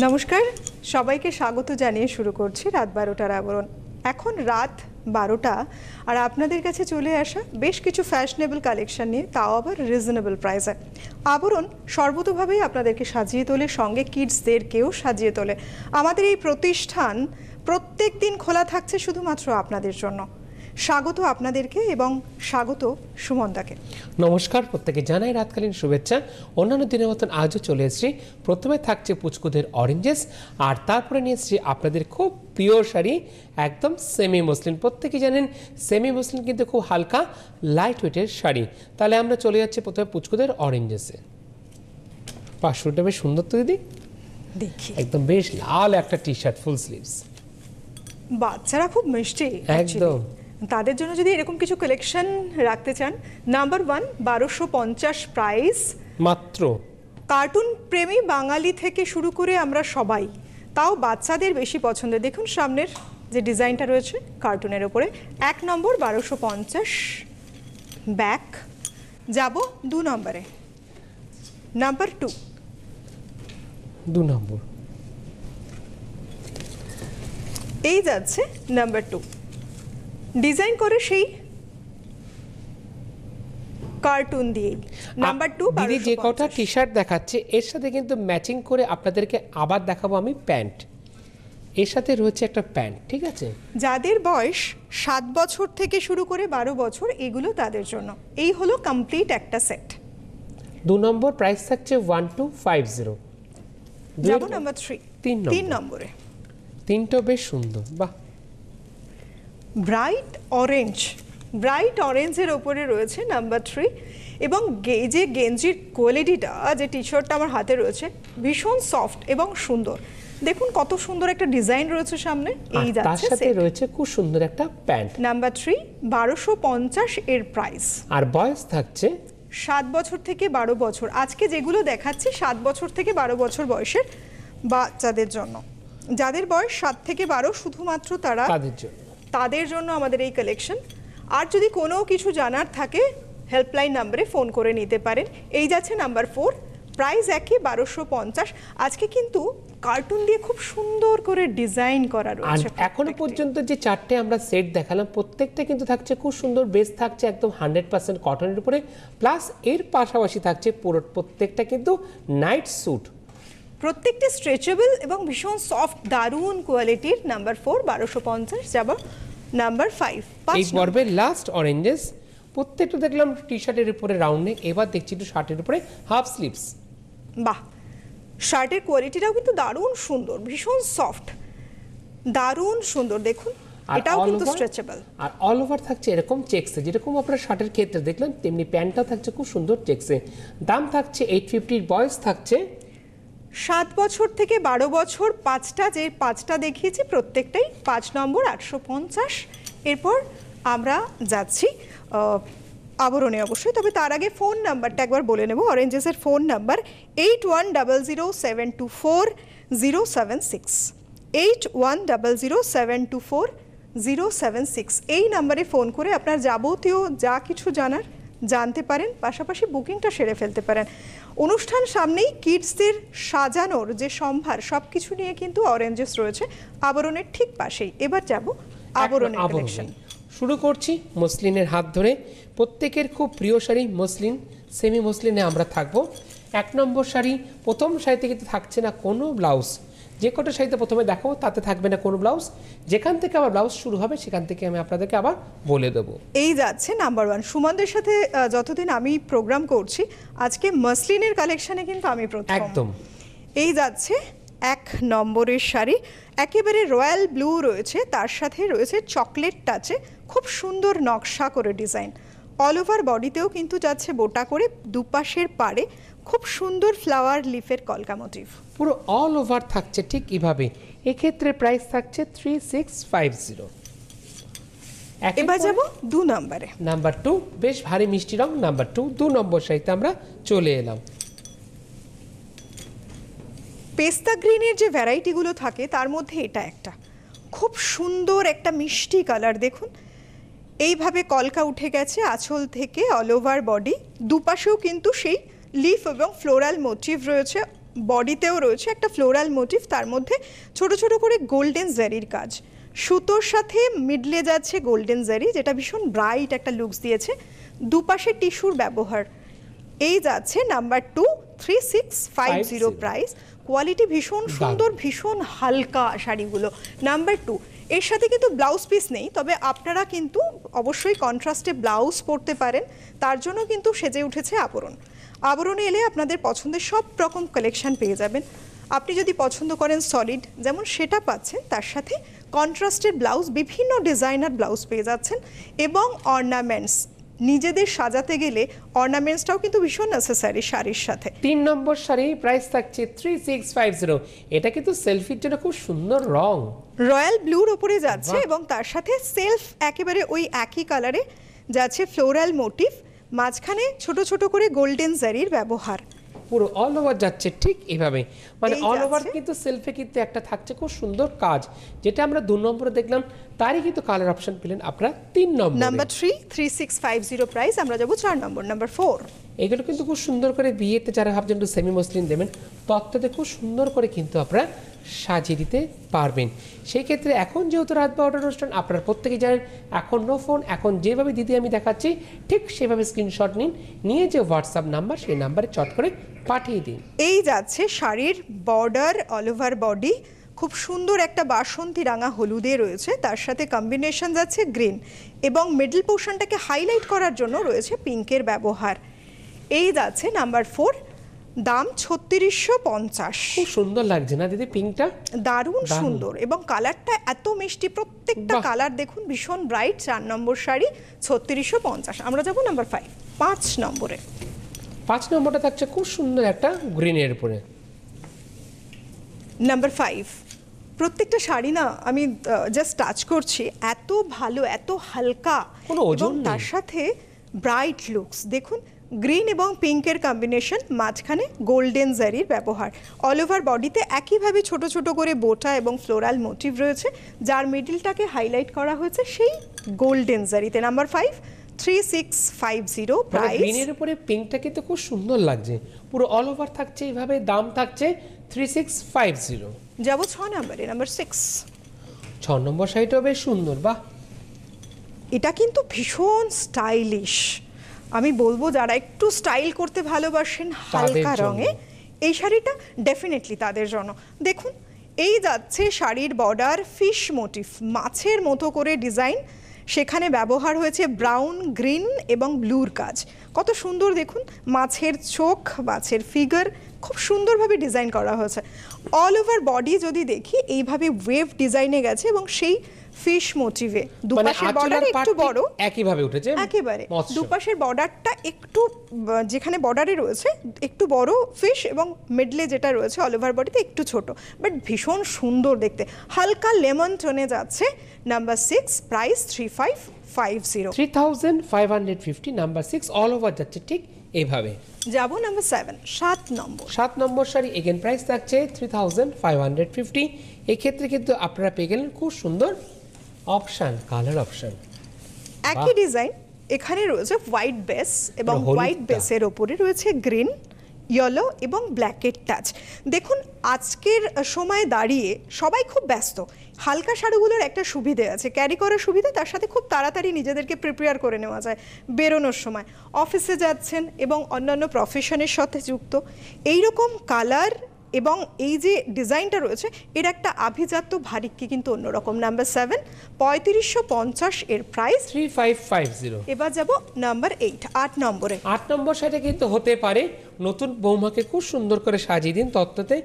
নমস্কার, সবাইকে স্বাগত জানিয়ে শুরু করছি রাত 12টার আবরণ। এখন রাত 12টা আর আপনাদের কাছে চলে আসা বেশ কিছু ফ্যাশনেবল কালেকশন নিয়ে, তাও আবার রিজনেবল প্রাইসে। আবরণ সর্বতোভাবেই আপনাদেরকে সাজিয়ে তোলে, সঙ্গে কিডসদেরকেও সাজিয়ে তোলে। আমাদের এই প্রতিষ্ঠান প্রত্যেক দিন খোলা থাকছে শুধুমাত্র আপনাদের জন্য। স্বাগত আপনাদেরকে এবং স্বাগত সুমনদাকে। নমস্কার, প্রত্যেকে জানাই রাতকালীন শুভেচ্ছা। অন্যান্য দিনের মতন আজও চলে এসেছি। প্রথমে থাকছে পুচকুদের অরেঞ্জেস, আর তারপরে নিয়ে এসেছি আপনাদের খুব প্রিয় শাড়ি, একদম সেমি মসলিন। প্রত্যেকে জানেন সেমি মসলিন কিন্তু খুব হালকা লাইট ওয়েটের শাড়ি। তাহলে আমরা চলে যাচ্ছি প্রথমে পুচকুদের অরেঞ্জেসে। পাঁচশোটা বেশ সুন্দর তো দিদি, দেখি একদম বেশ লাল একটা টি শার্ট, ফুল স্লিভস। বাচ্চারা খুব মিষ্টি একদম, তাদের জন্য যদি এরকম কিছু কালেকশন রাখতে চান, নাম্বার 1 1250 প্রাইস মাত্র। কার্টুন প্রেমী বাঙালি থেকে শুরু করে আমরা সবাই, তাও বাচ্চাদের বেশি পছন্দের। দেখুন সামনের যে ডিজাইনটা রয়েছে কার্টুনের ওপরে, 1 নম্বর 1250। ব্যাক যাব 2 নম্বরে, নাম্বার 2 নম্বর এই যাচ্ছে নাম্বার 2, ডিজাইন করে সেই কার্টুন দিয়ে। নাম্বার 2 দিদি যে কটা টি শার্ট দেখাচ্ছে এর সাথে কিন্তু ম্যাচিং করে আপনাদেরকে আবার দেখাবো আমি প্যান্ট। এর সাথে রয়েছে একটা প্যান্ট, ঠিক আছে? যাদের বয়স 7 বছর থেকে শুরু করে 12 বছর, এগুলো তাদের জন্য। এই হলো কমপ্লিট একটা সেট। 2 নম্বর প্রাইস থাকছে 1250। যাব নাম্বার 3, 3 নম্বরে। তিনটা বেশ সুন্দর, বাহ। ব্রাইট অরেঞ্জের ওপরে রয়েছে নাম্বার 3, এবং যে গেঞ্জির কোয়ালিটিটা, যে টি শার্টটা আমার হাতে রয়েছে, ভীষণ সফট এবং সুন্দর। দেখুন কত সুন্দর একটা ডিজাইন রয়েছে সামনে। এই তার যাচ্ছে সাথে রয়েছে খুব সুন্দর একটা প্যান্ট। নাম্বার 3 1250 এর প্রাইস। আর বয়স থাকছে 7 বছর থেকে 12 বছর। আজকে যেগুলো দেখাচ্ছি 7 বছর থেকে 12 বছর বয়সের বাচ্চাদের জন্য। যাদের বয়স 7 থেকে 12 শুধুমাত্র তাদের জন্য আমাদের এই কালেকশন। আর যদি কোনো কিছু জানার থাকে হেল্পলাইন নম্বরে ফোন করে নিতে পারেন। এই যাচ্ছে নাম্বার 4, প্রাইস একই 1250। আজকে কিন্তু কার্টুন দিয়ে খুব সুন্দর করে ডিজাইন করা রয়েছে। এখনো পর্যন্ত যে 4টে আমরা সেট দেখালাম প্রত্যেকটা কিন্তু থাকছে খুব সুন্দর, বেস থাকছে একদম 100% কটনের উপরে, প্লাস এর পাশাপাশি থাকছে প্রত্যেকটা কিন্তু নাইট স্যুট। প্রত্যেকটা স্ট্রেচেবল এবং ভীষণ সফট, দারুণ কোয়ালিটির। নাম্বার 4 1250। যাব নাম্বার 5, এই পর্বের লাস্ট অরেঞ্জেস। প্রত্যেকটা দেখলাম টি শার্টের উপরে রাউন্ড নেক, এবার দেখছি একটু শার্টের উপরে হাফ স্লিভস। বাহ, শার্টের কোয়ালিটিটাও কিন্তু দারুণ সুন্দর, ভীষণ সফট, দারুণ সুন্দর। দেখুন এটাও কিন্তু স্ট্রেচেবল। আর অল ওভার থাকছে এরকম চেকসে, যেরকম আপনারা শার্টের ক্ষেত্রে দেখলেন তেমনি প্যান্টটাও থাকছে খুব সুন্দর চেকসে। দাম থাকছে 850। বয়স থাকছে 7 বছর থেকে 12 বছর। যে 5টা দেখিয়েছি প্রত্যেকটাই 5 নম্বর 850। এরপর আমরা যাচ্ছি আবরণে অবশ্যই, তবে তার আগে ফোন নাম্বারটা একবার বলে নেব। অরেঞ্জেসের ফোন নাম্বার 8100724076, 8100724076। এই নাম্বারে ফোন করে আপনার যাবতীয় যা কিছু জানতে পারেন, পাশাপাশি বুকিংটা সেরে ফেলতে পারেন। অনুষ্ঠান সামনেই, কিডসদের সাজানোর যে সম্ভার সব কিছু নিয়ে কিন্তু অরেঞ্জেস রয়েছে আবরণের ঠিক পাশেই। এবার যাব আবরণের কালেকশন। শুরু করছি মসলিনের হাত ধরে। প্রত্যেকের খুব প্রিয় শাড়ি মসলিন, সেমি মসলিনে আমরা থাকবো। 1 নম্বর শাড়ি, প্রথম শাড়িতে কিন্তু থাকছে না কোনো ব্লাউজ। যে কটা শাড়িতে প্রথমে দেখাবো তাতে থাকবে না কোনো ব্লাউজ। যেখান থেকে আবার ব্লাউজ শুরু হবে সেখান থেকে আমি আপনাদেরকে আবার বলে দেবো। এই যাচ্ছে নাম্বার 1। সুমনদের সাথে যতদিন আমি প্রোগ্রাম করছি, আজকে মসলিনের কালেকশনে কিন্তু আমি প্রথম। একদম। এই যাচ্ছে 1 নম্বরের শাড়ি, একেবারে রয়্যাল ব্লু রয়েছে, তার সাথে রয়েছে চকলেট টাচে খুব সুন্দর নকশা করে ডিজাইন। অল ওভার বডিতেও কিন্তু যাচ্ছে বোটা করে, দুপাশের পাড়ে খুব সুন্দর ফ্লাওয়ার লিফের কলকা মোটিভ। পুরো অল ওভার থাকছে ঠিক এইভাবে। এক্ষেত্রে প্রাইস থাকছে 3650। এবার যাব 2 নম্বরে, নাম্বার 2, বেশ ভারী মিষ্টি রং। নাম্বার 2 নম্বর শাড়িতে আমরা চলে এলাম। পেস্তা গ্রিনের যে ভ্যারাইটিগুলো থাকে তার মধ্যে এটা একটা খুব সুন্দর একটা মিষ্টি কালার। দেখুন এইভাবে কলকা উঠে গেছে আঁচল থেকে অল ওভার বডি, দুপাশেও কিন্তু সেই লিফ এবং ফ্লোরাল মোটিভ রয়েছে। বডিতেও রয়েছে একটা ফ্লোরাল মোটিভ, তার মধ্যে ছোট ছোট করে গোল্ডেন জারির কাজ। সুতোর সাথে মিডলে যাচ্ছে গোল্ডেন জারি, যেটা ভীষণ ব্রাইট একটা লুকস দিয়েছে। দুপাশে টিস্যুর ব্যবহার। এই যাচ্ছে নাম্বার 2, 3650 প্রাইস। কোয়ালিটি ভীষণ সুন্দর, ভীষণ হালকা শাড়িগুলো। নাম্বার 2, এর সাথে কিন্তু ব্লাউজ পিস নেই, তবে আপনারা কিন্তু অবশ্যই কন্ট্রাস্টে ব্লাউজ পরতে পারেন, তার জন্য কিন্তু সেজে উঠেছে আবরণ। আবরণে এলে আপনাদের পছন্দের সব রকম কালেকশন পেয়ে যাবেন। আপনি যদি পছন্দ করেন সলিড, যেমন সেটা পাচ্ছেন, তার সাথে কন্ট্রাস্টের ব্লাউজ, বিভিন্ন ডিজাইনার ব্লাউজ পেয়ে যাচ্ছেন, এবং অর্নামেন্টস। নিজেদের সাজাতে গেলে অর্নামেন্টসটাও কিন্তু ভীষণ নেসেসারি শাড়ির সাথে। 3 নম্বর শাড়ি প্রাইস থাকছে 3650। এটা কিন্তু সেলফির জন্য খুব সুন্দর রং, রয়্যাল ব্লুর ওপরে যাচ্ছে, এবং তার সাথে সেলফ একেবারে ওই একই কালারে যাচ্ছে ফ্লোরাল মোটিভ, মাঝখানে ছোট ছোট করে গোল্ডেন জারির ব্যবহার। পুরো অল ওভার যাচ্ছে ঠিক এইভাবে, মানে এই অল ওভার যাচ্ছে। কিন্তু সেলফে কিন্তু একটা থাকছে খুব সুন্দর কাজ, যেটা আমরা 2 নম্বরে দেখলাম, তারই কিন্তু কালার অপশন পেলেন আপনারা 3 নম্বরে। Number 3, 3650 price. আমরা যাব 4 নম্বর, নাম্বার 4। এগুলো কিন্তু খুব সুন্দর করে বিয়েতে যারা ভাবছেন একটু সেমি মসলিন দেবেন, তত্ত্বতে খুব সুন্দর করে কিন্তু আপনারা সাজিয়ে দিতে পারবেন। সেই ক্ষেত্রে এখন যেহেতু রাত 12টার অনুষ্ঠান, আপনারা প্রত্যেকেই জানেন এখন নো ফোন, এখন যেভাবে দিদি আমি দেখাচ্ছি ঠিক সেভাবে স্ক্রিনশট নিন, নিয়ে যে হোয়াটসঅ্যাপ নাম্বার সেই নাম্বারে চট করে পাঠিয়ে দিন। এই যাচ্ছে শাড়ির বর্ডার, অল ওভার বডি, খুব সুন্দর একটা বাসন্তী রাঙা হলুদে রয়েছে, তার সাথে কম্বিনেশন যাচ্ছে গ্রিন, এবং মিডল পোর্শনটাকে হাইলাইট করার জন্য রয়েছে পিঙ্কের ব্যবহার। এই যাচ্ছে নাম্বার 4, দাম 3650। খুব সুন্দর লাগছে না দিদি পিঙ্কটা? দারুণ সুন্দর, এবং কালারটা এত মিষ্টি, প্রত্যেকটা বাহ। কালার দেখুন ভীষণ ব্রাইট। 4 নম্বর শাড়ি 3650। আমরা যাব নাম্বার 5 নম্বরে। 5 নম্বরটা থাকছে খুব সুন্দর একটা গ্রিনের উপরে। নাম্বার 5, প্রত্যেকটা শাড়ি না আমি জাস্ট টাচ করছি, এত ভালো, এত হালকা, কোনো ওজন এবং নেই। তার সাথে ব্রাইট লুকস। দেখুন গ্রিন এবং পিঙ্কের কম্বিনেশন, মাঝখানে গোল্ডেন জারির ব্যবহার। অল ওভার বডিতে একইভাবে ছোট ছোট করে বোটা এবং ফ্লোরাল মোটিভ রয়েছে, যার মিডলটাকে হাইলাইট করা হয়েছে সেই গোল্ডেন জারিতে। নাম্বার 5, 3650 মানে প্রাইস। গ্রিনের উপরে পিঙ্কটা কিন্তু খুব সুন্দর লাগছে, পুরো অল ওভার থাকছে এইভাবে, দাম থাকছে 3650। যাব 6 নম্বরে, নাম্বার 6। 6 নম্বর শাড়িটাও বেশ সুন্দর, বাহ। এটা কিন্তু ভীষণ স্টাইলিশ, আমি বলবো যারা একটু স্টাইল করতে ভালোবাসেন হালকা জন্য। রঙে, এই শাড়িটা ডেফিনেটলি তাদের জন্য। দেখুন এই যাচ্ছে শাড়ির বর্ডার, ফিশ মোটিভ, মাছের মতো করে ডিজাইন, সেখানে ব্যবহার হয়েছে ব্রাউন, গ্রিন এবং ব্লুর কাজ। কত সুন্দর দেখুন, মাছের চোখ, মাছের ফিগার খুব সুন্দরভাবে ডিজাইন করা হয়েছে। অল ওভার বডি যদি দেখি এইভাবে ওয়েভ ডিজাইনে গেছে, এবং সেই ফিশ মোটিভে মানে দুপাশের বর্ডার আঁচলের একটু পাট বড়, একইভাবে উঠেছে একেবারে মৎস্য। দুপাশের বর্ডারটা একটু যেখানে বর্ডারে রয়েছে একটু বড় ফিশ, এবং মিডলে যেটা রয়েছে অল ওভার বডিতে একটু ছোট, বাট ভীষণ সুন্দর দেখতে, হালকা লেমন টোনে যাচ্ছে। Number 6, price 3550। 3550, number 6 all over যাচ্ছে ঠিক এইভাবে। যাব নাম্বার 7 নম্বর। 7 নম্বর শাড়ি এগেন প্রাইস থাকছে 3550। এক্ষেত্রে কিন্তু আপনারা পেয়ে গেলেন খুব সুন্দর অপশন, কালার অপশন। একই ডিজাইন, এখানে রয়েছে হোয়াইট বেস, এবং হলুদটা। হোয়াইট বেসের ওপরে রয়েছে গ্রিন, ইয়েলো এবং ব্ল্যাকের টাচ। দেখুন আজকের সময়ে দাঁড়িয়ে সবাই খুব ব্যস্ত, হালকা শাড়িগুলোর একটা সুবিধে আছে, ক্যারি করার সুবিধা, তার সাথে খুব তাড়াতাড়ি নিজেদেরকে প্রিপেয়ার করে নেওয়া যায় বেরোনোর সময়, অফিসে যাচ্ছেন এবং অন্যান্য প্রফেশনের সাথে যুক্ত। এই রকম কালার এবং এই যে ডিজাইনটা রয়েছে, এর একটা আভিজাত্য ভারিক্কি কিন্তু অন্যরকম। নাম্বার 7, 3550 এর প্রাইস। 3550। এবার যাব নাম্বার 8 নম্বরে। 8 নম্বর শাড়িটা কিন্তু হতে পারে নতুন বৌমাকে খুব সুন্দর করে সাজিয়ে দিন তত্ত্বতে,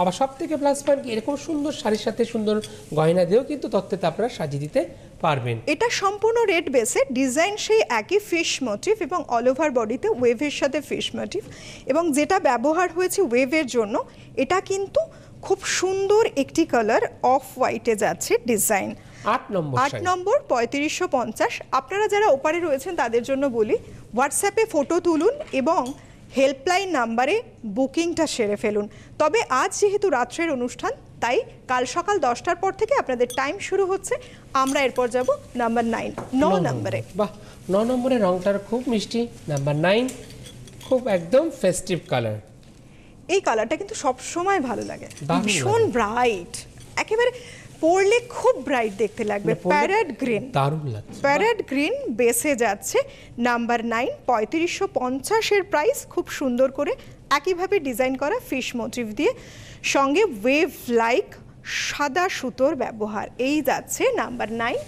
আবার সব থেকে প্লাস পয়েন্ট এরকম সুন্দর শাড়ির সাথে সুন্দর গয়না দিয়েও কিন্তু তত্ত্বতে আপনারা সাজিয়ে দিতে পারবেন। এটা সম্পূর্ণ রেড বেসে, ডিজাইন সেই একই ফিশ মোটিভ, এবং অল ওভার বডিতে ওয়েভের সাথে ফিশ মোটিভ, এবং যেটা ব্যবহার হয়েছে ওয়েভের জন্য, এটা কিন্তু খুব সুন্দর একটি কালার অফ হোয়াইটে যাচ্ছে ডিজাইন। 8 নম্বর 8 শাড়ি। নম্বর 3550। আপনারা যারা ওপারে রয়েছেন তাদের জন্য বলি, হোয়াটসঅ্যাপে ফটো তুলুন এবং হেল্পলাইন নাম্বারে বুকিংটা সেরে ফেলুন। তবে আজ যেহেতু রাত্রের অনুষ্ঠান, তাই কাল সকাল 10টার পর থেকে আপনাদের টাইম শুরু হচ্ছে। আমরা এরপর যাব নাম্বার 9 নম্বরে। বাহ, 9 নম্বরের রংটার খুব মিষ্টি। নাম্বার 9 খুব একদম ফেস্টিভ কালার। এই কালারটা কিন্তু সব সময় ভালো লাগে, দারুণ ভীষণ ব্রাইট, একেবারে পরলে খুব ব্রাইট দেখতে লাগবে। মানে পরলে প্যারেট গ্রিন, দারুণ লাগছে। প্যারেট গ্রিন বেসে যাচ্ছে, নাম্বার 9, 3550 প্রাইস। খুব সুন্দর করে একইভাবে ডিজাইন করা ফিশ মোটিভ দিয়ে, সঙ্গে ওয়েভ লাইক সাদা সুতোর ব্যবহার। এই যাচ্ছে নাম্বার 9,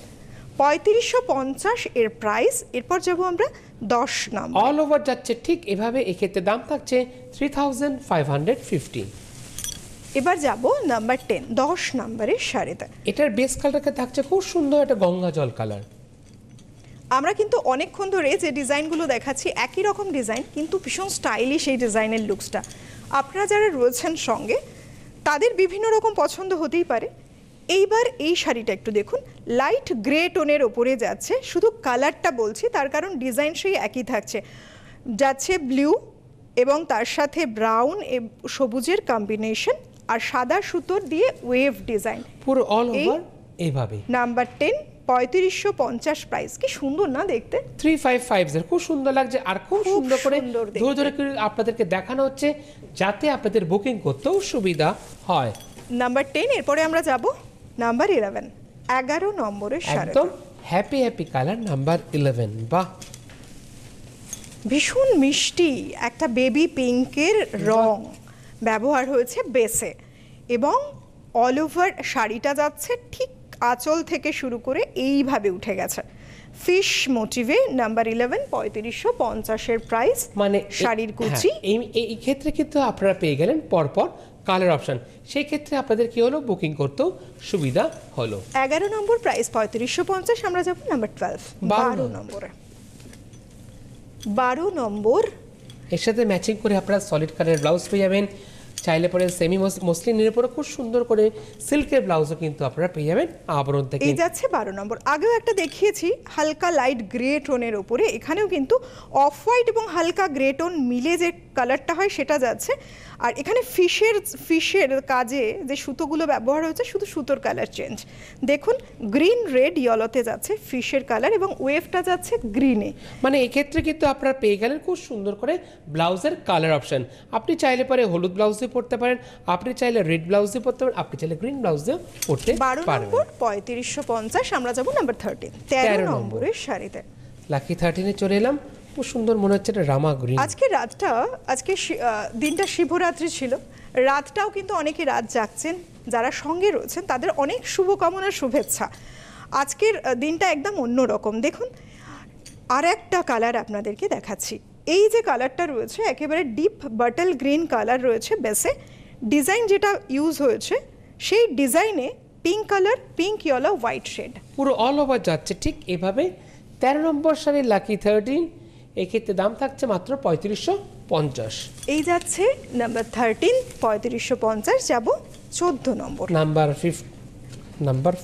3550 এর প্রাইস। এরপর যাবো আমরা 10 নম্বর। অল ওভার যাচ্ছে ঠিক এভাবে, এক্ষেত্রে দাম থাকছে 3550। এবার যাব নাম্বার 10, 10 নম্বরের শাড়িতে। এটার বেস কালারটা থাকছে খুব সুন্দর একটা গঙ্গা জল কালার। আমরা কিন্তু অনেকক্ষণ ধরে যে ডিজাইনগুলো দেখাচ্ছি একই রকম ডিজাইন, কিন্তু ভীষণ স্টাইলিশ এই ডিজাইনের লুকসটা। আপনারা যারা রয়েছেন সঙ্গে তাদের বিভিন্ন রকম পছন্দ হতেই পারে। এইবার এই শাড়িটা একটু দেখুন, লাইট গ্রে টোনের ওপরে যাচ্ছে, শুধু কালারটা বলছি তার কারণ ডিজাইন সেই একই থাকছে। যাচ্ছে ব্লু এবং তার সাথে ব্রাউন সবুজের কম্বিনেশন, আর সাদা সুতোর দিয়ে ওয়েভ ডিজাইন, পুরো অল ওভার এইভাবে। Number 10, 3550 price. কি সুন্দর না দেখতে, 3550 খুব সুন্দর লাগছে। আর খুব সুন্দর করে সুন্দর দেখতে। ধরে ধরে করে আপনাদেরকে দেখানো হচ্ছে যাতে আপনাদের বুকিং করতেও সুবিধা হয়। নাম্বার 10। এরপরে আমরা যাব নাম্বার 11, 11 নম্বরের শাড়ি। একদম হ্যাপি হ্যাপি কালার, নাম্বার 11। বাহ, ভীষণ মিষ্টি একটা বেবি পিঙ্কের রং ব্যবহার হয়েছে বেসে, এবং অল ওভার শাড়িটা যাচ্ছে ঠিক আঁচল থেকে শুরু করে এইভাবে উঠে গেছে ফিশ মোটিভে। Number 11, 3550 price. মানে শাড়ির কুচি। এই ক্ষেত্রে কিন্তু আপনারা পেয়ে গেলেন পরপর কালার অপশন, সেই ক্ষেত্রে আপনাদের কি হলো, বুকিং করতেও সুবিধা হলো। 11 নম্বর প্রাইস 3550। আমরা যাব নাম্বার 12, 12 নম্বরে। 12 নম্বর, এর সাথে ম্যাচিং করে আপনারা সলিড কালারের ব্লাউজ পেয়ে যাবেন। চাইলে পরে সেমি মসলিনের উপরে খুব সুন্দর করে সিল্কের ব্লাউজও কিন্তু আপনারা পেয়ে যাবেন আবরণ থেকে। এই যাচ্ছে 12 নম্বর। আগেও একটা দেখিয়েছি হালকা লাইট গ্রে টোনের উপরে, এখানেও কিন্তু অফ হোয়াইট এবং হালকা গ্রে টোন মিলে যে কালারটা হয় সেটা যাচ্ছে। আর এখানে ফিশের কাজে যে সুতোগুলো ব্যবহার হয়েছে, শুধু সুতোর কালার চেঞ্জ। দেখুন গ্রিন রেড ইয়েলোতে যাচ্ছে ফিশের কালার, এবং ওয়েভটা যাচ্ছে গ্রিনে। মানে এক্ষেত্রে কিন্তু আপনারা পেয়ে গেলেন খুব সুন্দর করে ব্লাউজের কালার অপশন। আপনি চাইলে পরে হলুদ ব্লাউজ দিয়ে পরতে পারেন, আপনি চাইলে রেড ব্লাউজ দিয়ে পরতে পারেন, আপনি চাইলে গ্রিন ব্লাউজ দিয়ে পরতে 12 পারবেন। নম্বর 3550। আমরা যাব নাম্বার 13, 13 নম্বরের শাড়িতে। লাকি 13-এ চলে এলাম। খুব সুন্দর মনে হচ্ছে এটা রামা গ্রিন। আজকে দিনটা শিবরাত্রি ছিল, রাতটাও কিন্তু অনেকে রাত জাগছেন, যারা সঙ্গে রয়েছেন তাদের অনেক শুভকামনা, শুভেচ্ছা। আজকের দিনটা একদম অন্যরকম। দেখুন আর একটা কালার আপনাদেরকে দেখাচ্ছি। এই যে কালারটা রয়েছে একেবারে ডিপ বাটল গ্রিন কালার রয়েছে বেসে। ডিজাইন যেটা ইউজ হয়েছে সেই ডিজাইনে pink colour, pink yellow white shade পুরো অল ওভার যাচ্ছে ঠিক এভাবে। 13 নম্বর শাড়ি লাকি 13, এক্ষেত্রে দাম থাকছে মাত্র 3550। এই যাচ্ছে নাম্বার 13, 3550। যাব 14 নম্বর, নাম্বার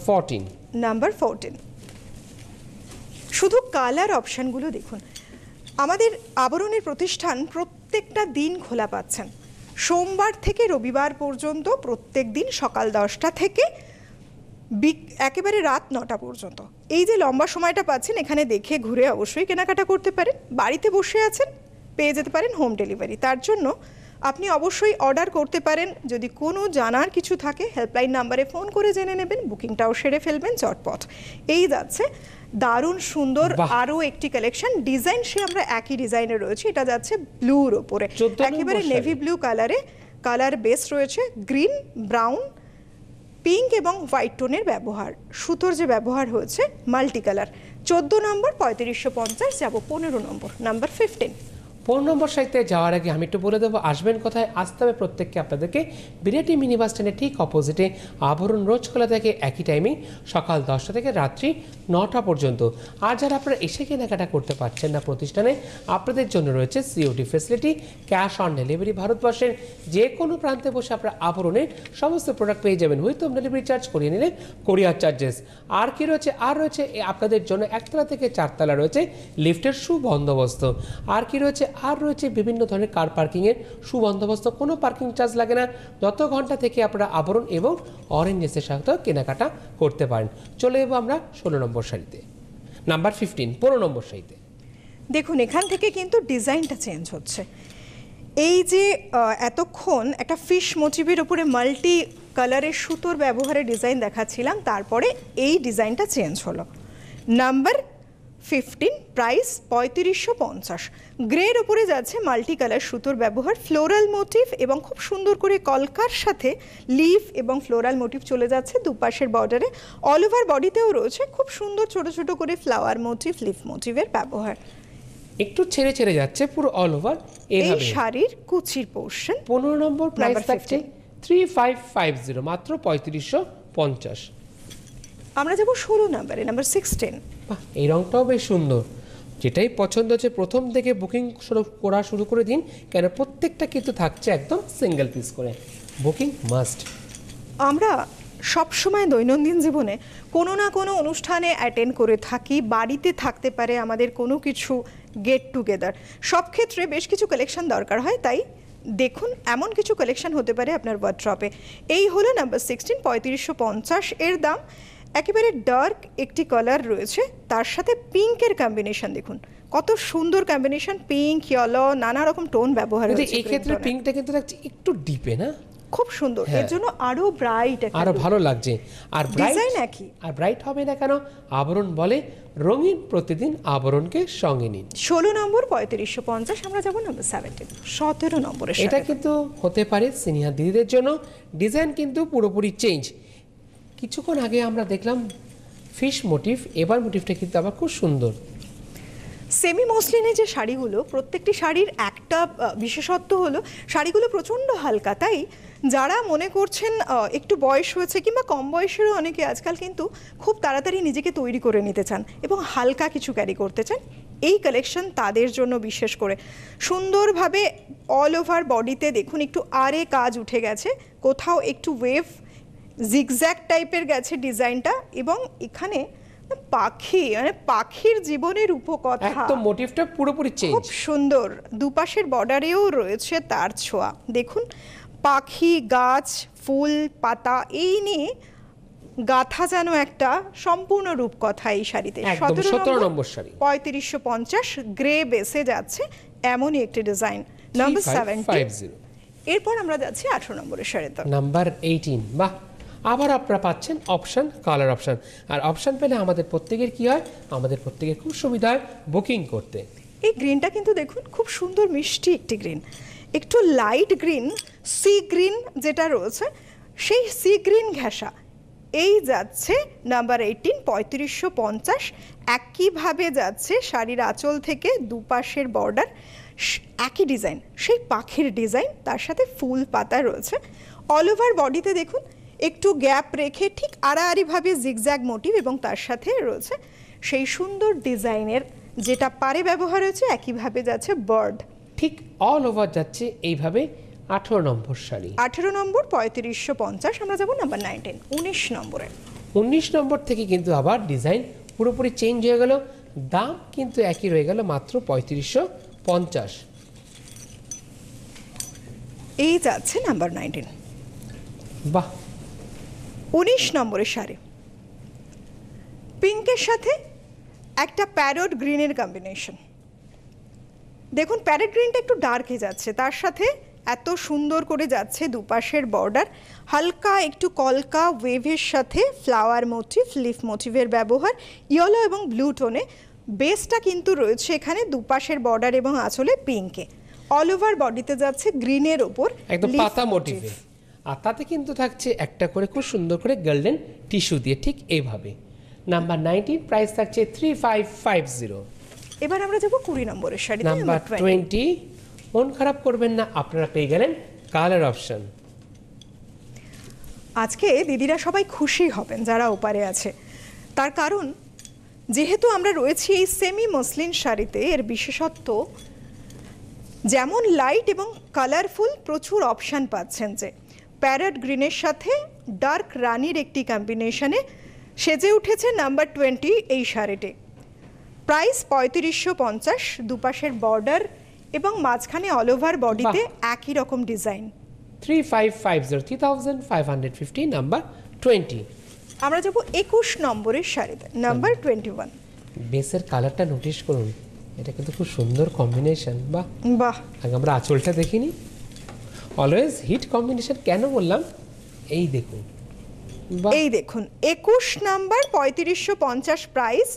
14। নাম্বার 14। শুধু কালার অপশানগুলো দেখুন। আমাদের আবরণের প্রতিষ্ঠান প্রত্যেকটা দিন খোলা পাচ্ছেন, সোমবার থেকে রবিবার পর্যন্ত প্রত্যেক দিন সকাল 10টা থেকে একেবারে রাত 9টা পর্যন্ত। এই যে লম্বা সময়টা পাচ্ছেন, এখানে দেখে ঘুরে অবশ্যই কেনাকাটা করতে পারেন। বাড়িতে বসে আছেন, পেয়ে যেতে পারেন হোম ডেলিভারি। তার জন্য আপনি অবশ্যই অর্ডার করতে পারেন। যদি কোনো জানার কিছু থাকে হেল্পলাইন নাম্বারে ফোন করে জেনে নেবেন, বুকিংটাও সেরে ফেলবেন চটপট। এই যাচ্ছে দারুণ সুন্দর আরও একটি কালেকশন। ডিজাইন সে আমরা একই ডিজাইনে রয়েছে, এটা যাচ্ছে ব্লুর ওপরে, একেবারে নেভি ব্লু কালারে। কালার বেস রয়েছে গ্রিন, ব্রাউন, পিঙ্ক এবং হোয়াইট টোনের ব্যবহার। সুতোর যে ব্যবহার হয়েছে মাল্টি কালার। 14 নম্বর 3550। যাব 15 নম্বর, নাম্বার 15। 15 নম্বর সাইতে যাওয়ার আগে আমি একটু বলে দেবো আসবেন কোথায়। আসতে হবে প্রত্যেককে আপনাদেরকে বিরাটি মিনি বাস স্ট্যান্ডের ঠিক অপোজিটে। আবরণ রোজ খোলা থাকে একই টাইমেই, সকাল 10টা থেকে রাত্রি 9টা পর্যন্ত। আর যারা আপনারা এসে কেনাকাটা করতে পারছেন না প্রতিষ্ঠানে, আপনাদের জন্য রয়েছে COD facility, cash on delivery. ভারতবর্ষের যে কোনো প্রান্তে বসে আপনারা আবরণের সমস্ত প্রোডাক্ট পেয়ে যাবেন উইথ হোম ডেলিভারি চার্জ, করিয়ে নিলে কোরিয়ার চার্জেস। আর কি রয়েছে, আর রয়েছে আপনাদের জন্য 1তলা থেকে 4তলা রয়েছে লিফটের সুবন্দোবস্ত। আর কি রয়েছে, আর রয়েছে বিভিন্ন ধরনের কার পার্কিংয়ের সুবন্দোবস্ত। কোনো পার্কিং চার্জ লাগে না। যত ঘন্টা থেকে আপনারা আবরণ এবং অরেঞ্জেসের সাথে কেনাকাটা করতে পারেন। চলে যাবো আমরা 16 নম্বর শাড়িতে, নাম্বার 15, 15 নম্বর শাড়িতে। দেখুন এখান থেকে কিন্তু ডিজাইনটা চেঞ্জ হচ্ছে। এই যে এতক্ষণ একটা ফিশ মোটিভের উপরে মাল্টি কালারের সুতোর ব্যবহারে ডিজাইন দেখাচ্ছিলাম, তারপরে এই ডিজাইনটা চেঞ্জ হলো। Number 15, price 3550। গ্রের উপরে যাচ্ছে মাল্টি কালার সুতোর ব্যবহার, ফ্লোরাল মোটিভ এবং খুব সুন্দর করে কলকার সাথে লিফ এবং ফ্লোরাল মোটিভ চলে যাচ্ছে দুপাশের বর্ডারে। অল ওভার বডিতেও রয়েছে খুব সুন্দর ছোট ছোট করে ফ্লাওয়ার মোটিভ, লিফ মোটিভের ব্যবহার। একটু ছেড়ে ছেড়ে যাচ্ছে পুরো অল ওভার এই এইভাবে। শাড়ির কুচির পোর্শন। 15 নম্বর প্রাইস Number থাকছে 3550, মাত্র 3550। আমরা যাব 16 নম্বরে, নাম্বার 16। বাহ, এই রংটাও বেশ সুন্দর। যেটাই পছন্দ হচ্ছে প্রথম থেকে বুকিং করা শুরু করে দিন, কেন প্রত্যেকটা কিন্তু থাকছে একদম সিঙ্গেল পিস করে, বুকিং মাস্ট। আমরা সব সময় দৈনন্দিন জীবনে কোনো না কোনো অনুষ্ঠানে অ্যাটেন্ড করে থাকি, বাড়িতে থাকতে পারে আমাদের কোনো কিছু গেট টুগেদার, সব ক্ষেত্রে বেশ কিছু কালেকশন দরকার হয়। তাই দেখুন এমন কিছু কালেকশন হতে পারে আপনার ওয়ার্ড্রপে। এই হলো নাম্বার 16, 3550। এর দাম একেবারে ডার্ক একটি কালার রয়েছে, তার সাথে পিঙ্কের কম্বিনেশন দেখুন কত সুন্দর কম্বিনেশন, পিঙ্ক, ইয়েলো, নানা রকম টোন ব্যবহার কিন্তু হয়েছে। এই ক্ষেত্রে পিঙ্কটা কিন্তু থাকছে একটু ডিপে, না? খুব সুন্দর, এর হ্যাঁ। জন্য আরো ব্রাইট, আরো ভালো লাগছে। আর ডিজাইন ব্রাইট, একই। আর ব্রাইট হবে না কেন? আবরণ বলে রঙিন প্রতিদিন আবরণকে সঙ্গে নিন। 16 নম্বর 3550। আমরা যাবো নাম্বার 17, 17 নম্বরের এটা সাথে। কিন্তু হতে পারে সিনিয়র দিদিদের জন্য। ডিজাইন কিন্তু পুরোপুরি চেঞ্জ। কিছুক্ষণ আগে আমরা দেখলাম ফিশ মোটিভ, এবার মোটিভটা কিন্তু আবার খুব সুন্দর। সেমি মসলিনের যে শাড়িগুলো, প্রত্যেকটি শাড়ির একটা বিশেষত্ব হলো শাড়িগুলো প্রচণ্ড হালকা। তাই যারা মনে করছেন একটু বয়স হয়েছে কিংবা কম বয়সেরও অনেকে আজকাল কিন্তু খুব তাড়াতাড়ি নিজেকে তৈরি করে নিতে চান এবং হালকা কিছু ক্যারি করতে চান, এই কালেকশন তাদের জন্য বিশেষ করে। সুন্দরভাবে অল ওভার বডিতে দেখুন একটু আরে কাজ উঠে গেছে, কোথাও একটু ওয়েভ জিগজ্যাগ টাইপের গেছে ডিজাইনটা, এবং এখানে পাখি, মানে পাখির জীবনের উপকথা, একদম মোটিভটা পুরোপুরি চেঞ্জ। খুব সুন্দর। দুপাশের বর্ডারেও রয়েছে তার ছোঁয়া। দেখুন পাখি, গাছ, ফুল, পাতা এই নিয়ে গাথা যেন একটা সম্পূর্ণ রূপকথা এই শাড়িতে। একদম 17 নম্বর শাড়ি, 3550, গ্রে বেসে যাচ্ছে এমনই একটি ডিজাইন। নাম্বার 17। এরপর আমরা যাচ্ছি 18 নম্বরের শাড়িতে, নাম্বার 18। বাহ, আবার আপনারা পাচ্ছেন অপশন, কালার অপশন। আর অপশন পেলে আমাদের প্রত্যেকের কি হয়? আমাদের প্রত্যেকের খুব সুবিধা হয় বুকিং করতে। এই গ্রিনটা কিন্তু দেখুন খুব সুন্দর মিষ্টি একটি গ্রিন, একটু লাইট গ্রিন, সি গ্রিন যেটা রয়েছে সেই সি গ্রিন ঘেঁষা। এই যাচ্ছে নাম্বার 18, 3550। একইভাবে যাচ্ছে শাড়ির আঁচল থেকে দুপাশের বর্ডার, একই ডিজাইন, সেই পাখির ডিজাইন, তার সাথে ফুল পাতা রয়েছে। অল ওভার বডিতে দেখুন একটু গ্যাপ রেখে ঠিক আড়াআড়িভাবে জিগজ্যাগ মোটিভ, এবং তার সাথে রয়েছে সেই সুন্দর ডিজাইনের যেটা পারে ব্যবহার হয়েছে, একইভাবে যাচ্ছে বার্ড। ঠিক অল ওভার যাচ্ছে এইভাবে 18 নম্বর শাড়ি। 18 নম্বর 3550। আমরা যাবো নাম্বার 19, 19 নম্বরে। 19 নম্বর থেকে কিন্তু আবার ডিজাইন পুরোপুরি চেঞ্জ হয়ে গেল, দাম কিন্তু একই রয়ে গেল, মাত্র 3550। এই যাচ্ছে নাম্বার 19। বাহ, 19 নম্বরের শাড়ি, পিঙ্কের সাথে একটা প্যারট গ্রিনের কম্বিনেশন। দেখুন প্যারট গ্রিনটা একটু ডার্ক হয়ে যাচ্ছে, তার সাথে এত সুন্দর করে যাচ্ছে দুপাশের বর্ডার, হালকা একটু কলকা ওয়েভের সাথে ফ্লাওয়ার মোটিভ, লিফ মোটিভের ব্যবহার, ইয়েলো এবং ব্লু টোনে। বেসটা কিন্তু রয়েছে এখানে দুপাশের বর্ডার এবং আঁচলে পিঙ্কে। অল ওভার বডিতে যাচ্ছে গ্রিনের ওপর একদম পাতা মোটিভে, আর তাতে কিন্তু থাকছে একটা করে খুব সুন্দর করে গোল্ডেন টিস্যু দিয়ে, ঠিক এইভাবে। নাম্বার 19, প্রাইস থাকছে 3550। এবার আমরা যাবো 20 নম্বরের শাড়ি, নাম্বার 20। মন খারাপ করবেন না, আপনারা পেয়ে গেলেন কালার অপশন। আজকে দিদিরা সবাই খুশি হবেন যারা ওপারে আছে, তার কারণ যেহেতু আমরা রয়েছি এই সেমি মসলিন শাড়িতে, এর বিশেষত্ব যেমন লাইট এবং কালারফুল, প্রচুর অপশান পাচ্ছেন। যে প্যারট গ্রিনের সাথে ডার্ক রানির একটি কম্বিনেশনে সেজে উঠেছে নাম্বার 20 এই শাড়িটি। প্রাইস 3550, দুপাশের বর্ডার এবং মাঝখানে অল ওভার বডিতে একই রকম ডিজাইন। 3550, 3550, নাম্বার 20। আমরা যাব 21 নম্বরের শাড়িতে, নাম্বার 21। বেসের কালারটা নোটিশ করুন, এটা কিন্তু খুব সুন্দর কম্বিনেশন। বাহ, বাহ, আগে আমরা আঁচলটা দেখিনি। অলওয়েজ হিট কম্বিনেশন কেন বললাম, এই দেখুন। বাহ, এই দেখুন 21 নাম্বার 3550 প্রাইস,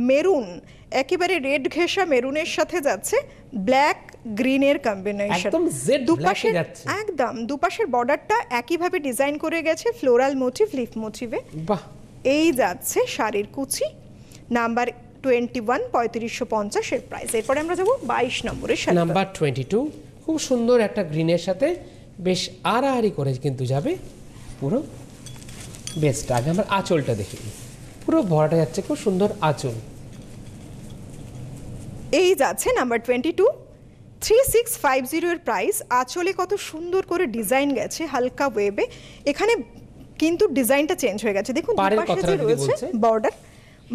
মেরুন, একেবারে রেড ঘেঁষা মেরুনের সাথে যাচ্ছে ব্ল্যাক গ্রিনের কম্বিনেশন। একদম জেড ব্ল্যাকে দুপাশের যাচ্ছে। একদম দুপাশের বর্ডারটা একইভাবে ডিজাইন করে গেছে ফ্লোরাল মোটিভ, লিফ মোটিভে। বাহ, এই যাচ্ছে শাড়ির কুচি, নাম্বার 21 3550 এর প্রাইস। এরপরে আমরা যাব 22 নম্বরের শাড়ি। নাম্বার 22 খুব সুন্দর একটা গ্রিনের সাথে বেশ আড়াআড়ি করে কিন্তু যাবে পুরো বেস্ট। আগে আমরা আঁচলটা দেখি, পুরো ভরাটা যাচ্ছে, খুব সুন্দর আঁচল। এই যাচ্ছে নাম্বার 22 3650 এর প্রাইস। আঁচলে কত সুন্দর করে ডিজাইন গেছে হালকা ওয়েবে, এখানে কিন্তু ডিজাইনটা চেঞ্জ হয়ে গেছে। দেখুন পাড়ের দুপাশে কথাটা যে দিদি রয়েছে বলছে। বর্ডার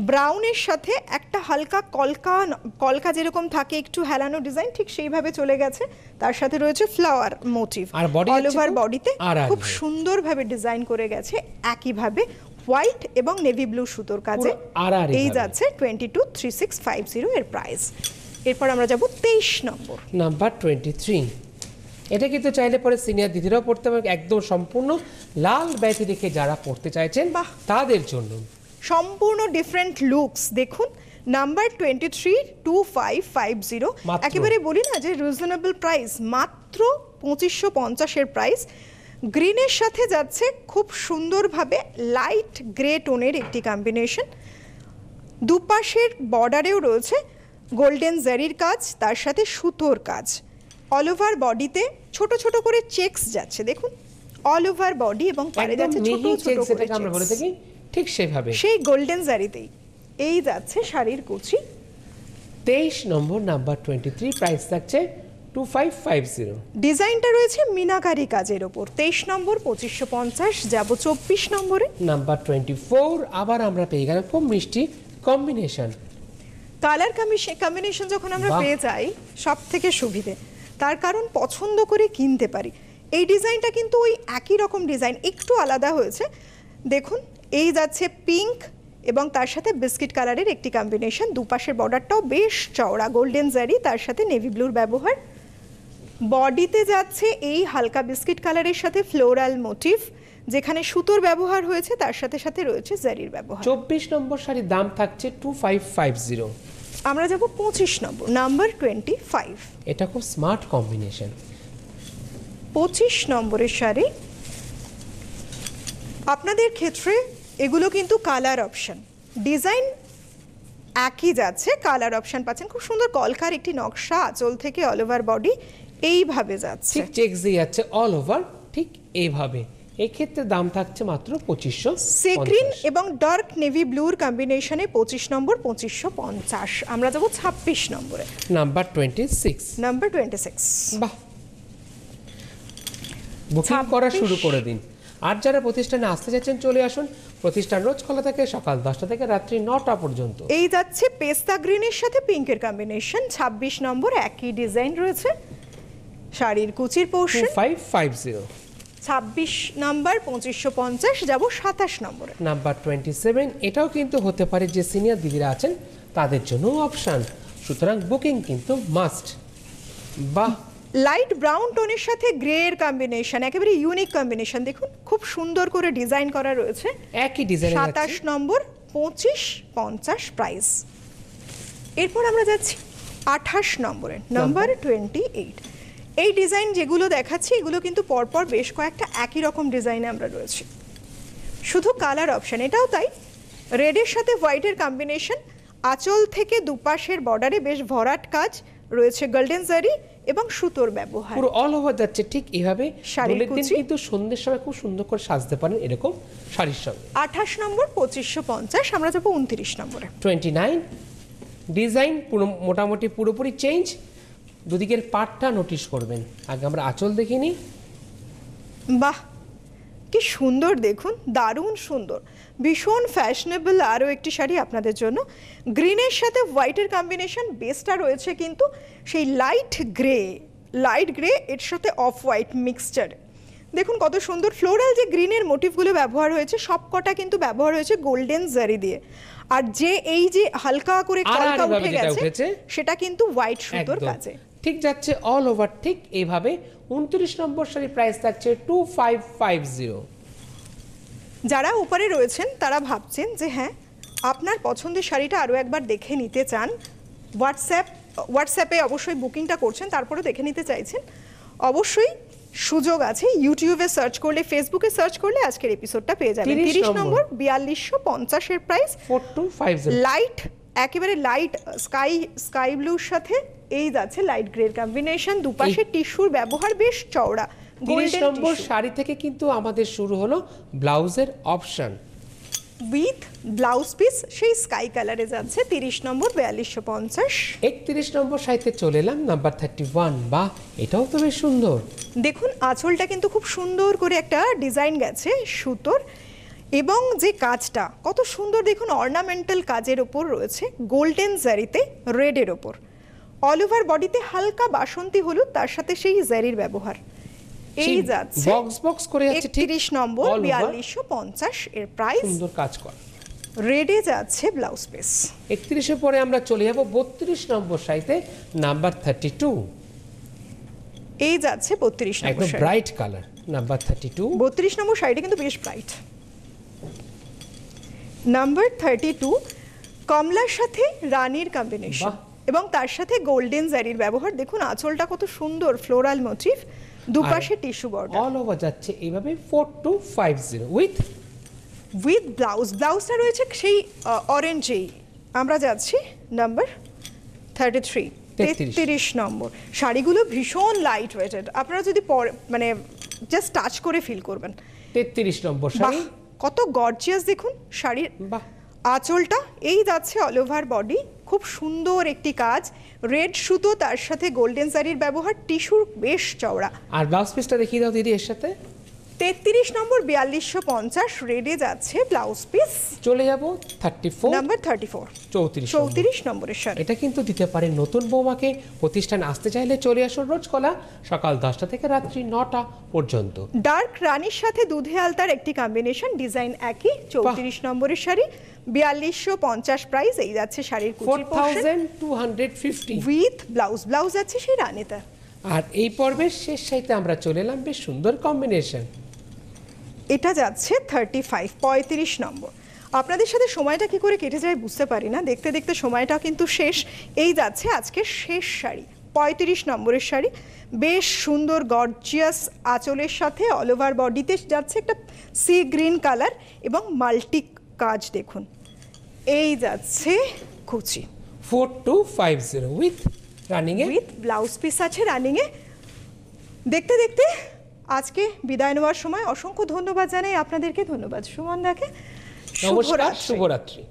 ব্রাউনের সাথে একটা হালকা কলকা কলকা যেরকম থাকে একটু হেলানো ডিজাইন, ঠিক সেইভাবে চলে গেছে। তার সাথে রয়েছে ফ্লাওয়ার মোটিভ, আর body অল হচ্ছে ওভার খুব বডিতে আড়াআড়ি খুব হয়ে। সুন্দরভাবে ডিজাইন করে গেছে একইভাবে হোয়াইট এবং নেভি ব্লু সুতোর কাজে। পুরো আড়াআড়ি এই ভাবে। যাচ্ছে 22 3650 এর প্রাইস। এরপর আমরা যাব 23 নম্বর। নাম্বার 23, এটা কিন্তু চাইলে পরে সিনিয়র দিদিরাও পড়তে পারে, একদম সম্পূর্ণ লাল ব্যাতি রেখে যারা পড়তে চাইছেন বাহ। তাদের জন্য। সম্পূর্ণ ডিফারেন্ট লুকস। দেখুন নাম্বার 23 2550, মাত্র। একেবারে বলি না যে রিজনেবল প্রাইস, মাত্র 2550 এর প্রাইস। গ্রিনের সাথে যাচ্ছে খুব সুন্দরভাবে লাইট গ্রে টোনের একটি কম্বিনেশন। দুপাশের বর্ডারেও রয়েছে গোল্ডেন জারির কাজ, তার সাথে সুতোর কাজ। অল ওভার বডিতে ছোট ছোট করে চেকস যাচ্ছে, দেখুন অল ওভার বডি এবং পাড়ে একদম যাচ্ছে ছোট মিহি ছোট চেক করে যেটাকে আমরা বলে checks। থাকি, ঠিক সেভাবে। সেই গোল্ডেন জারিতেই এই যাচ্ছে শাড়ির কুচি। 23 নম্বর নাম্বার 23, প্রাইস থাকছে 2550। ডিজাইনটা রয়েছে মিনাকারি কাজের ওপর। 23 নম্বর 2550। যাব 24 নম্বরে। নাম্বার 24, আবার আমরা পেয়ে গেলাম খুব মিষ্টি কম্বিনেশন। কালার কম্বিনেশন যখন আমরা বাহ। পেয়ে যাই সব থেকে সুবিধে, তার কারণ পছন্দ করে কিনতে পারি। এই ডিজাইনটা কিন্তু ওই একই রকম ডিজাইন, একটু আলাদা হয়েছে। দেখুন এই যাচ্ছে পিঙ্ক এবং তার সাথে বিস্কিট কালারের একটি কম্বিনেশন। দুপাশের বর্ডারটাও বেশ চওড়া, গোল্ডেন জারি, তার সাথে নেভি ব্লুর ব্যবহার। বডিতে যাচ্ছে এই হালকা বিস্কিট কালারের সাথে ফ্লোরাল মোটিভ, যেখানে সুতোর ব্যবহার হয়েছে, তার সাথে সাথে রয়েছে জারির ব্যবহার। 24 নম্বর শাড়ির দাম থাকছে 2550। আমরা যাব 25 নম্বর, নাম্বার 25। এটা খুব স্মার্ট কম্বিনেশন। 25 নম্বরের শাড়ি। আপনাদের ক্ষেত্রে এগুলো কিন্তু কালার অপশন, ডিজাইন একই যাচ্ছে, কালার অপশন পাচ্ছেন। খুব সুন্দর কলকার একটি নকশা আঁচল থেকে অল ওভার বডি এইভাবে যাচ্ছে। ঠিক চেক দিয়ে যাচ্ছে অল ওভার, ঠিক এইভাবে। এই ক্ষেত্রে দাম থাকছে মাত্র 2550। সি গ্রিন এবং ডার্ক নেভি ব্লুর কম্বিনেশনে 25 নম্বর 2550। আমরা যাব 26 নম্বরে, নাম্বার 26। নাম্বার 26। বাহ, বুকিং করা শুরু করে দিন। আর যারা প্রতিষ্ঠানে আসতে যাচ্ছেন চলে আসুন। প্রতিষ্ঠান রোজ খোলা থাকে সকাল 10টা থেকে রাত্রি 9টা পর্যন্ত। এই যাচ্ছে পেস্তা গ্রিনের সাথে পিঙ্কের কম্বিনেশন। 26 নম্বর, একই ডিজাইন রয়েছে। শাড়ির কুচির পোর্শন 2550। 26 নাম্বার 2550। যাব 27 নম্বরে, নাম্বার 27, এটাও কিন্তু হতে পারে যে সিনিয়র দিদিরা আছেন তাদের জন্য অপশন, সুতরাং বুকিং কিন্তু মাস্ট। বাহ, লাইট ব্রাউন টোনের সাথে গ্রে এর কম্বিনেশন, একেবারে ইউনিক কম্বিনেশন। দেখুন খুব সুন্দর করে ডিজাইন করা রয়েছে। একই ডিজাইন। 27 নম্বর 2550 প্রাইস। এরপর আমরা যাচ্ছি 28 নম্বরে, নাম্বার 28। এই ডিজাইন যেগুলো দেখাচ্ছি এগুলো কিন্তু পরপর বেশ কয়েকটা একই রকম ডিজাইনে আমরা রয়েছি, শুধু কালার অপশন। এটাও তাই, রেডের সাথে হোয়াইটের কম্বিনেশন। আঁচল থেকে দুপাশের বর্ডারে বেশ ভরাট কাজ রয়েছে, গোল্ডেন জারি এবং সুতোর ব্যবহার। পুরো অল ওভার যাচ্ছে ঠিক এইভাবে। শাড়ির দোলের দিন কুচি। কিন্তু সন্ধ্যের সময় খুব সুন্দর করে সাজতে পারেন এরকম শাড়ির সঙ্গে। 28 নম্বর 2550। আমরা যাবো 29 নম্বরে। 29, ডিজাইন পুরো মোটামুটি পুরোপুরি চেঞ্জ। দুদিকের পাটটা নোটিশ করবেন। আগে আমরা আঁচল দেখিনি। বাহ, কি সুন্দর, দেখুন দারুণ সুন্দর, ভীষণ ফ্যাশনেবল। আরও একটি শাড়ি আপনাদের জন্য, গ্রিনের সাথে হোয়াইটের কম্বিনেশন। বেসটা রয়েছে কিন্তু সেই লাইট গ্রে, এর সাথে অফ হোয়াইট মিক্সচার। দেখুন কত সুন্দর ফ্লোরাল যে গ্রিনের মোটিভগুলো ব্যবহার হয়েছে সবকটা কিন্তু ব্যবহার হয়েছে গোল্ডেন জারি দিয়ে। আর যে এই যে হালকা করে কলকা উঠে গেছে সেটা কিন্তু হোয়াইট সুতোর কাজে। ঠিক যাচ্ছে অল ওভার ঠিক এইভাবে। 29 নম্বর শাড়ি প্রাইস থাকছে 2550। যারা উপরে রয়েছেন তারা ভাবছেন যে হ্যাঁ আপনার পছন্দের শাড়িটা আরও একবার দেখে নিতে চান, হোয়াটসঅ্যাপে অবশ্যই বুকিংটা করছেন, তারপরে দেখে নিতে চাইছেন, অবশ্যই সুযোগ আছে। ইউটিউবে সার্চ করলে, ফেসবুকে সার্চ করলে আজকের এপিসোডটা পেয়ে যাবেন। 30 নম্বর 4250 এর প্রাইস 4250। লাইট, একেবারে লাইট স্কাই ব্লুর সাথে এই যাচ্ছে লাইট গ্রের কম্বিনেশন, দুপাশে টিস্যুর ব্যবহার বেশ চওড়া। 30 নম্বর শাড়ি থেকে কিন্তু আমাদের শুরু হলো ব্লাউজের অপশন উইথ ব্লাউজ পিস, সেই স্কাই কালারে যাচ্ছে 30 নম্বর 4250। 31 নম্বর শাড়িতে চলে এলাম নাম্বার 31। বাহ, এটাও তো বেশ সুন্দর। দেখুন আঁচলটা কিন্তু খুব সুন্দর করে একটা ডিজাইন গেছে সুতোর, এবং যে কাজটা কত সুন্দর দেখুন, অর্নামেন্টাল কাজের ওপর রয়েছে গোল্ডেন জারিতে রেডের ওপর। অল ওভার বডিতে হালকা বাসন্তী হলুদ, তার সাথে সেই জারির ব্যবহার। এই যাচ্ছে বক্স করে যাচ্ছে ঠিক 30 নম্বর 4250 এর প্রাইস। সুন্দর কাজ করা রেডে যাচ্ছে ব্লাউজ পিস। 31 এর পরে আমরা চলে যাব 32 নম্বর শাড়িতে নাম্বার 32। এই যাচ্ছে 32 নম্বর একদম শাড়ি, ব্রাইট কালার নাম্বার 32। 32 নম্বর শাড়িটা কিন্তু বেশ ব্রাইট। নাম্বার 32 কমলার সাথে রানীর কম্বিনেশন এবং তার সাথে গোল্ডেন জারির ব্যবহার। দেখুন আঁচলটা কত সুন্দর ফ্লোরাল মোটিভ, দুপাশে টিস্যু বর্ডার। অল ওভার যাচ্ছে এইভাবে 4250 উইথ ব্লাউজটা রয়েছে সেই অরেঞ্জেই। আমরা যাচ্ছি নাম্বার 33 নম্বর। শাড়িগুলো ভীষণ লাইট ওয়েটেড, আপনারা যদি মানে জাস্ট টাচ করে ফিল করবেন। 33 নম্বর শাড়ি কত গর্জিয়াস দেখুন শাড়ির। বাহ, আঁচলটা এই যাচ্ছে অল ওভার বডি, খুব সুন্দর একটি কাজ, রেড সুতো, তার সাথে গোল্ডেন জারির ব্যবহার, টিস্যুর বেশ চওড়া। আর ব্লাউজ পিসটা দেখিয়ে দাও দিদি এর সাথে। 33 নম্বর 4250 রেডে যাচ্ছে ব্লাউজ পিস। চলে যাব 34 নাম্বার 34 নম্বরের শাড়ি। এটা কিন্তু দিতে পারে নতুন বৌমাকে। প্রতিষ্ঠান আসতে চাইলে চলে আসুন রোজ খোলা সকাল 10টা থেকে রাত্রি 9টা পর্যন্ত। ডার্ক রানীর সাথে দুধে আলতার একটি কম্বিনেশন, ডিজাইন একই। 34 নম্বরের শাড়ি 4250 প্রাইস। এই যাচ্ছে শাড়ির কুচি পোরশন 4250 উইথ ব্লাউজ আছে সেই রানীতে। আর এই পর্বের শেষ শাড়িতে আমরা চলে এলাম বেশ সুন্দর কম্বিনেশন। এটা যাচ্ছে 35 নম্বর। আপনাদের সাথে সময়টা কি করে কেটে যায় বুঝতে পারি না, দেখতে দেখতে সময়টা কিন্তু শেষ। এই যাচ্ছে আজকের শেষ শাড়ি 35 নম্বরের শাড়ি, বেশ সুন্দর গর্জিয়াস আঁচলের সাথে অল ওভার বডিতে যাচ্ছে একটা সি গ্রিন কালার এবং মাল্টি কাজ। দেখুন এই যাচ্ছে কুচি 4250 উইথ ব্লাউজ পিস আছে রানিংয়ে। দেখতে দেখতে আজকে বিদায় নেওয়ার সময় অসংখ্য ধন্যবাদ জানাই আপনাদেরকে। ধন্যবাদ সুমন দাকে। নমস্কার, শুভরাত্রি।